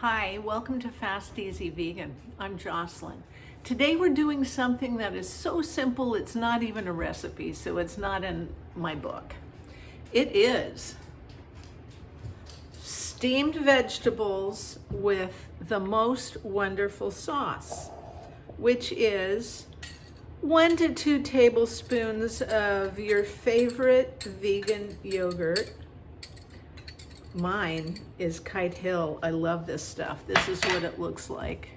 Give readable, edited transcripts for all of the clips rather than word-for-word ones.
Hi, welcome to Fast Easy Vegan. I'm Jocelyn. Today we're doing something that is so simple it's not even a recipe, so it's not in my book. It is steamed vegetables with the most wonderful sauce, which is 1 to 2 tablespoons of your favorite vegan yogurt. Mine is Kite Hill. I love this stuff. This is what it looks like.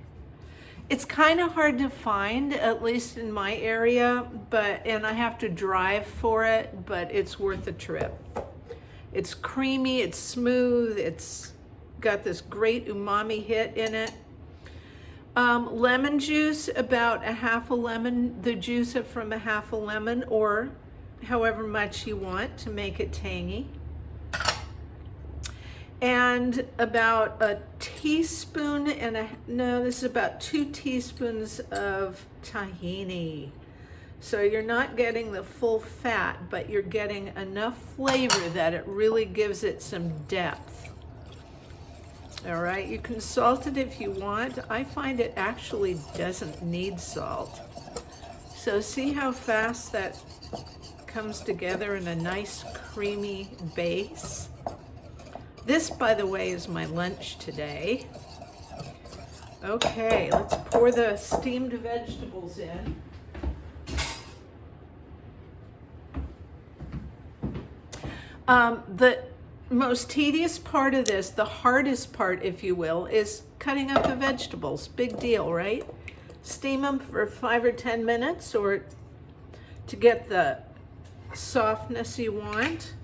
It's kind of hard to find, at least in my area, and I have to drive for it, but it's worth a trip. It's creamy, it's smooth, it's got this great umami hit in it. Lemon juice, about a half a lemon, the juice from a half a lemon, or however much you want to make it tangy. And about a teaspoon this is about 2 teaspoons of tahini. So you're not getting the full fat, but you're getting enough flavor that it really gives it some depth. All right, you can salt it if you want. I find it actually doesn't need salt. So see how fast that comes together in a nice creamy base? This, by the way, is my lunch today. Okay, let's pour the steamed vegetables in. The most tedious part of this, the hardest part, if you will, is cutting up the vegetables. Big deal, right? Steam them for 5 or 10 minutes or to get the softness you want.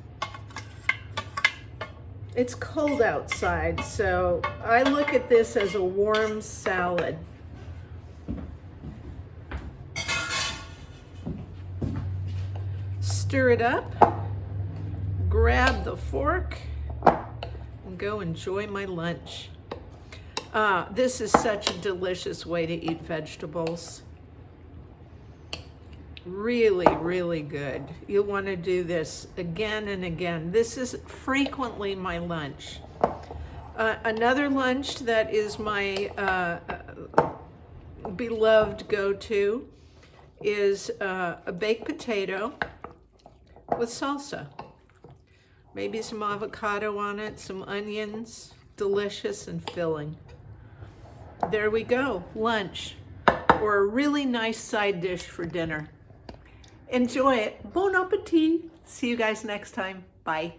It's cold outside, so I look at this as a warm salad. Stir it up, grab the fork, and go enjoy my lunch. This is such a delicious way to eat vegetables. Really, really good. You'll want to do this again and again. This is frequently my lunch. Another lunch that is my beloved go-to is a baked potato with salsa. Maybe some avocado on it, some onions. Delicious and filling. There we go, lunch, or a really nice side dish for dinner. Enjoy it. Bon appetit. See you guys next time. Bye.